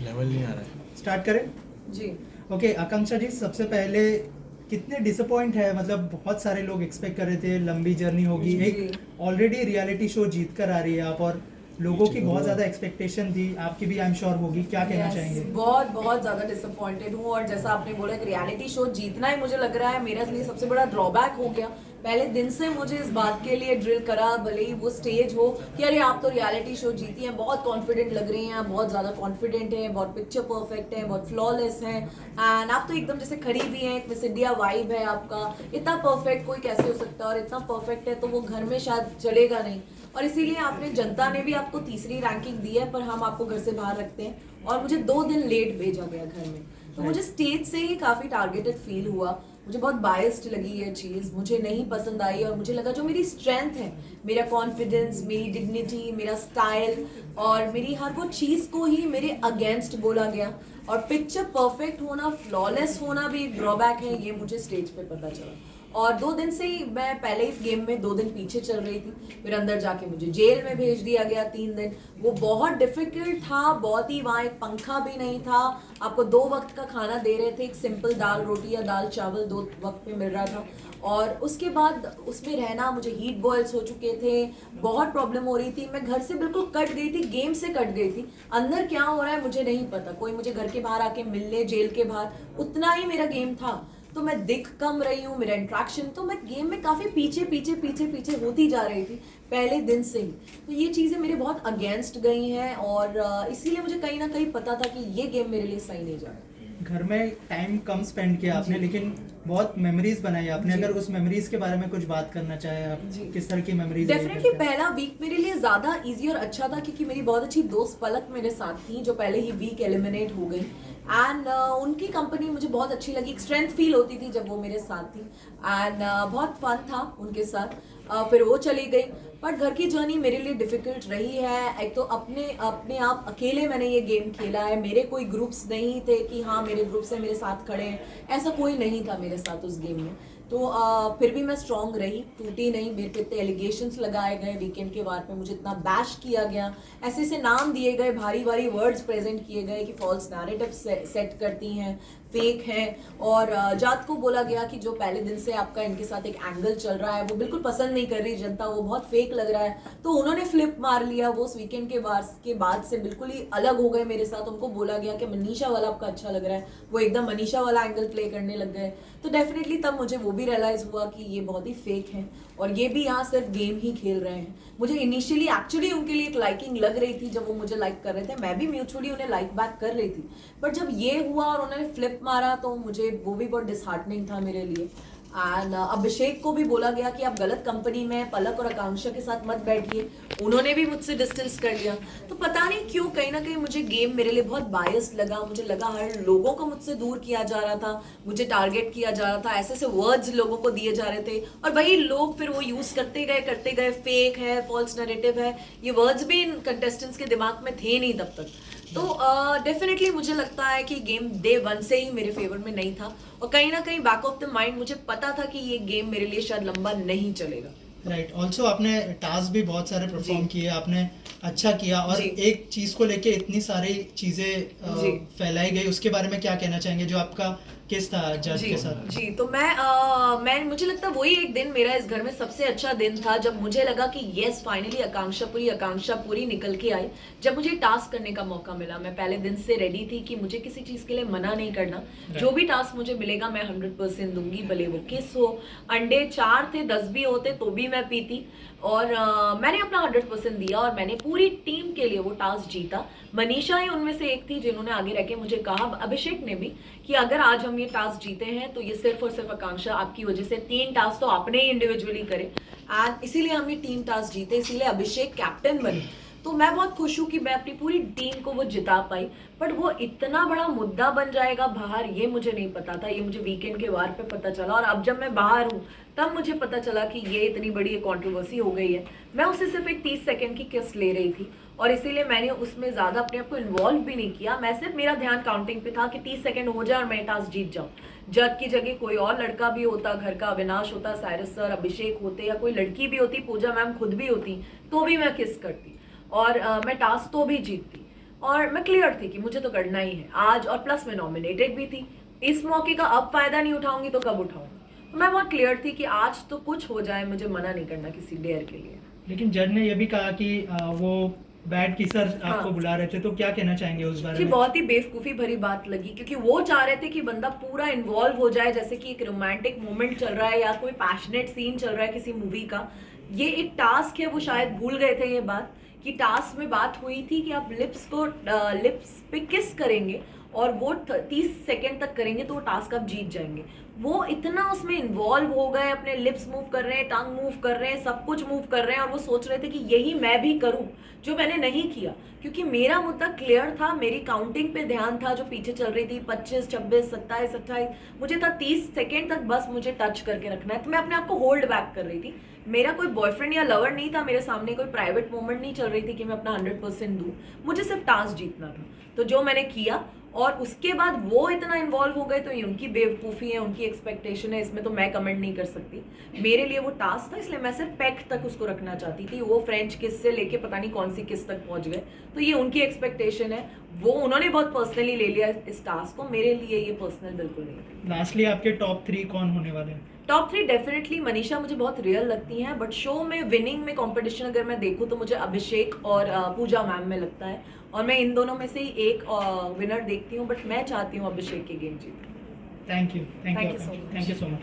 Level नहीं आ रहा है। स्टार्ट करें? जी। ओके आकांक्षा जी, सबसे पहले कितने डिसअपॉइंट है, मतलब बहुत सारे लोग एक्सपेक्ट कर रहे थे लंबी जर्नी होगी, जी। एक ऑलरेडी रियलिटी शो जीत कर आ रही है आप, और लोगों की बहुत ज़्यादा एक्सपेक्टेशन थी, आपकी भी आई एम श्योर होगी, क्या कहना Yes, चाहेंगे? बहुत बहुत ज़्यादा डिसअपॉइंटेड हूँ। और जैसा आपने बोला कि रियलिटी शो जीतना ही मुझे लग रहा है मेरे लिए सबसे बड़ा ड्रॉबैक हो गया। पहले दिन से मुझे इस बात के लिए ड्रिल करा, भले ही वो स्टेज हो, कि अरे आप तो रियलिटी शो जीती हैं, बहुत कॉन्फिडेंट लग रही हैं, बहुत ज़्यादा कॉन्फिडेंट हैं, बहुत पिक्चर परफेक्ट है, बहुत फ्लॉलेस हैं, एंड आप तो एकदम जैसे खड़ी भी हैं, एक मिस इंडिया वाइब है आपका, इतना परफेक्ट कोई कैसे हो सकता है, और इतना परफेक्ट है तो वो घर में शायद चलेगा नहीं। और इसीलिए आपने, जनता ने भी आपको तीसरी रैंकिंग दी है, पर हम आपको घर से बाहर रखते हैं, और मुझे 2 दिन लेट भेजा गया घर में। तो मुझे स्टेज से ही काफ़ी टारगेटेड फील हुआ, मुझे बहुत बायस्ड लगी ये चीज़, मुझे नहीं पसंद आई। और मुझे लगा जो मेरी स्ट्रेंथ है, मेरा कॉन्फिडेंस, मेरी डिग्निटी, मेरा स्टाइल और मेरी हर वो चीज़ को ही मेरे अगेंस्ट बोला गया। और पिक्चर परफेक्ट होना, फ्लॉलेस होना भी एक ड्रॉबैक है, ये मुझे स्टेज पे पता चला। और 2 दिन से ही मैं पहले ही गेम में 2 दिन पीछे चल रही थी, फिर अंदर जाके मुझे जेल में भेज दिया गया 3 दिन। वो बहुत डिफिकल्ट था, बहुत ही, वहाँ एक पंखा भी नहीं था, आपको 2 वक्त का खाना दे रहे थे, एक सिंपल दाल रोटी या दाल चावल 2 वक्त में मिल रहा था। और उसके बाद उसमें रहना, मुझे हीट बॉयल्स हो चुके थे, बहुत प्रॉब्लम हो रही थी, मैं घर से बिल्कुल कट गई थी, गेम से कट गई थी। अंदर क्या हो रहा है मुझे नहीं पता, कोई मुझे घर के बाहर आके मिल ले, जेल के बाहर, उतना ही मेरा गेम था। तो मैं दिख कम रही हूँ, मेरा इंट्रैक्शन, तो मैं गेम में काफ़ी पीछे पीछे पीछे पीछे होती जा रही थी पहले दिन से ही। तो ये चीज़ें मेरे बहुत अगेंस्ट गई हैं, और इसीलिए मुझे कहीं ना कहीं पता था कि ये गेम मेरे लिए सही नहीं जा रहा। घर में टाइम कम स्पेंड किया आपने, लेकिन बहुत मेमोरीज बनाई आपने, अगर उस मेमोरीज के बारे में कुछ बात करना चाहे आप, किस तरह की मेमोरीज? डेफिनेटली पहला वीक मेरे लिए ज़्यादा इजी और अच्छा था, क्योंकि मेरी बहुत अच्छी दोस्त पलक मेरे साथ थी, जो पहले ही वीक एलिमिनेट हो गई। एंड उनकी कंपनी मुझे बहुत अच्छी लगी, एक स्ट्रेंथ फील होती थी जब वो मेरे साथ थी, एंड बहुत फन था उनके साथ। फिर वो चली गई। बट घर की जर्नी मेरे लिए डिफ़िकल्ट रही है। एक तो अपने अपने आप अकेले मैंने ये गेम खेला है, मेरे कोई ग्रुप्स नहीं थे कि हाँ मेरे ग्रुप से मेरे साथ खड़े हैं, ऐसा कोई नहीं था मेरे साथ उस गेम में। तो फिर भी मैं स्ट्रांग रही, टूटी नहीं। मेरे पे इतने एलिगेशंस लगाए गए, वीकेंड के वार पे मुझे इतना बैश किया गया, ऐसे ऐसे नाम दिए गए, भारी भारी वर्ड्स प्रेजेंट किए गए कि फॉल्स नैरेटिव सेट करती हैं, फेक है। और जात को बोला गया कि जो पहले दिन से आपका इनके साथ एक एंगल चल रहा है वो बिल्कुल पसंद नहीं कर रही जनता, वो बहुत फेक लग रहा है। तो उन्होंने फ्लिप मार लिया, वो उस वीकेंड के बाद से बिल्कुल ही अलग हो गए मेरे साथ। उनको बोला गया कि मनीषा वाला आपका अच्छा लग रहा है, वो एकदम मनीषा वाला एंगल प्ले करने लग गए। तो डेफिनेटली तब मुझे वो भी रियलाइज हुआ कि ये बहुत ही फेक है, और ये भी यहाँ सिर्फ गेम ही खेल रहे हैं। मुझे इनिशियली एक्चुअली उनके लिए एक लाइकिंग लग रही थी, जब वो मुझे लाइक कर रहे थे, मैं भी म्यूचुअली उन्हें लाइक बैक कर रही थी। बट जब ये हुआ और उन्होंने फ्लिप मारा, तो मुझे वो भी बहुत डिसहार्टनिंग था मेरे लिए। एंड अभिषेक को भी बोला गया कि आप गलत कंपनी में पलक और आकांक्षा के साथ मत बैठिए, उन्होंने भी मुझसे डिस्टेंस कर लिया। तो पता नहीं क्यों कहीं ना कहीं मुझे गेम मेरे लिए बहुत बायस्ड लगा। मुझे लगा हर लोगों को मुझसे दूर किया जा रहा था, मुझे टारगेट किया जा रहा था, ऐसे ऐसे वर्ड्स लोगों को दिए जा रहे थे, और वही लोग फिर वो यूज करते गए, फेक है, फॉल्स नैरेटिव है, ये वर्ड्स भी इन कंटेस्टेंट्स के दिमाग में थे नहीं तब तक। तो डेफिनेटली मुझे लगता है कि गेम डे 1 से ही मेरे फेवर में नहीं था, और कहीं ना कहीं बैक ऑफ द माइंड मुझे पता था कि ये गेम मेरे लिए शायद लंबा नहीं चलेगा। राइट। ऑल्सो आपने टास्क भी बहुत सारे परफॉर्म किए, आपने अच्छा किया, और एक चीज को लेके इतनी सारी चीजें फैलाई गई, उसके बारे में क्या कहना चाहेंगे? जो आपका किस था जज के साथ? जी, तो मैं मुझे लगता है वही एक दिन मेरा इस घर में सबसे अच्छा दिन था, जब मुझे लगा कि यस फाइनली आकांक्षा पूरी निकल के आई। जब मुझे टास्क करने का मौका मिला, मैं पहले दिन से रेडी थी कि मुझे किसी चीज़ के लिए मना नहीं करना, जो भी टास्क मुझे मिलेगा मैं 100% दूंगी, भले वो किस हो। अंडे 4 थे, 10 भी होते तो भी मैं पीती, और मैंने अपना 100% दिया, और मैंने पूरी टीम के लिए वो टास्क जीता। मनीषा ही उनमें से एक थी जिन्होंने आगे रह के मुझे कहा, अभिषेक ने भी, कि अगर आज हम ये टास्क जीते हैं तो ये सिर्फ और सिर्फ आकांक्षा आपकी वजह से। 3 टास्क तो आपने ही इंडिविजुअली करे, एंड इसीलिए हम ये टीम टास्क जीते, इसीलिए अभिषेक कैप्टन बने। तो मैं बहुत खुश हूँ कि मैं अपनी पूरी टीम को वो जिता पाई। बट वो इतना बड़ा मुद्दा बन जाएगा बाहर, ये मुझे नहीं पता था, ये मुझे वीकेंड के वार पे पता चला। और अब जब मैं बाहर हूँ तब मुझे पता चला कि ये इतनी बड़ी कंट्रोवर्सी हो गई है। मैं उससे सिर्फ एक 30 सेकंड की किस ले रही थी, और इसीलिए मैंने उसमें ज़्यादा अपने आप को इन्वॉल्व भी नहीं किया। मैं सिर्फ, मेरा ध्यान काउंटिंग पे था कि 30 सेकंड हो जाए और मैं टास्क जीत जाऊँ। जज की जगह कोई और लड़का भी होता, घर का अविनाश होता, साइरस सर, अभिषेक होते, या कोई लड़की भी होती, पूजा मैम खुद भी होती, तो भी मैं किस करती, और मैं टास्क तो भी जीतती। और मैं क्लियर थी कि मुझे तो करना ही है आज, और प्लस मैं नॉमिनेटेड भी थी। इस मौके का अब फायदा नहीं उठाऊंगी तो कब उठाऊंगी। तो मैं बहुत क्लियर थी कि आज तो कुछ हो जाए, मुझे मना नहीं करना किसी डेयर के लिए। लेकिन जज ने ये भी कहा कि वो बैड किसर आपको हाँ। बुला रहे थे, तो क्या कहना चाहेंगे उस बारे जी में? बहुत ही बेवकूफ़ी भरी बात लगी, क्योंकि वो चाह रहे थे कि बंदा पूरा इन्वॉल्व हो जाए, जैसे कि एक रोमांटिक मोमेंट चल रहा है या कोई पैशनेट सीन चल रहा है किसी मूवी का। ये एक टास्क है, वो शायद भूल गए थे ये बात कि टास्क में बात हुई थी कि आप लिप्स पे किस करेंगे और वो 30 सेकंड तक करेंगे तो वो टास्क आप जीत जाएंगे। वो इतना उसमें इन्वॉल्व हो गए, अपने लिप्स मूव कर रहे हैं, टंग मूव कर रहे हैं, सब कुछ मूव कर रहे हैं, और वो सोच रहे थे कि यही मैं भी करूं, जो मैंने नहीं किया। क्योंकि मेरा मुद्दा क्लियर था, मेरी काउंटिंग पे ध्यान था जो पीछे चल रही थी, 25, 26, 27, 28, मुझे था 30 सेकेंड तक बस मुझे टच करके रखना है। तो मैं अपने आप को होल्ड बैक कर रही थी। मेरा कोई बॉयफ्रेंड या लवर नहीं था मेरे सामने, कोई प्राइवेट मोमेंट नहीं चल रही थी कि मैं अपना 100% दूं। मुझे सिर्फ टास्क जीतना था, तो जो मैंने किया। और उसके बाद वो इतना इन्वॉल्व हो गए, तो ये उनकी बेवकूफ़ी है, उनकी एक्सपेक्टेशन है, इसमें तो मैं कमेंट नहीं कर सकती। मेरे लिए वो टास्क था, इसलिए मैं सिर्फ पैक तक उसको रखना चाहती थी। वो फ्रेंच किस से लेके पता नहीं कौन सी किस तक पहुंच गए, तो ये उनकी एक्सपेक्टेशन है। वो उन्होंने बहुत पर्सनली ले लिया इस टास्क को, मेरे लिए ये पर्सनल बिल्कुल नहीं था। लास्टली आपके टॉप 3 कौन होने वाले हैं? टॉप 3 डेफिनेटली मनीषा मुझे बहुत रियल लगती हैं, बट शो में विनिंग में कंपटीशन अगर मैं देखूं तो मुझे अभिषेक और पूजा मैम में लगता है, और मैं इन दोनों में से ही एक विनर देखती हूँ, बट मैं चाहती हूँ अभिषेक की गेम जीते। Thank you Thank you so much. Thank you so much.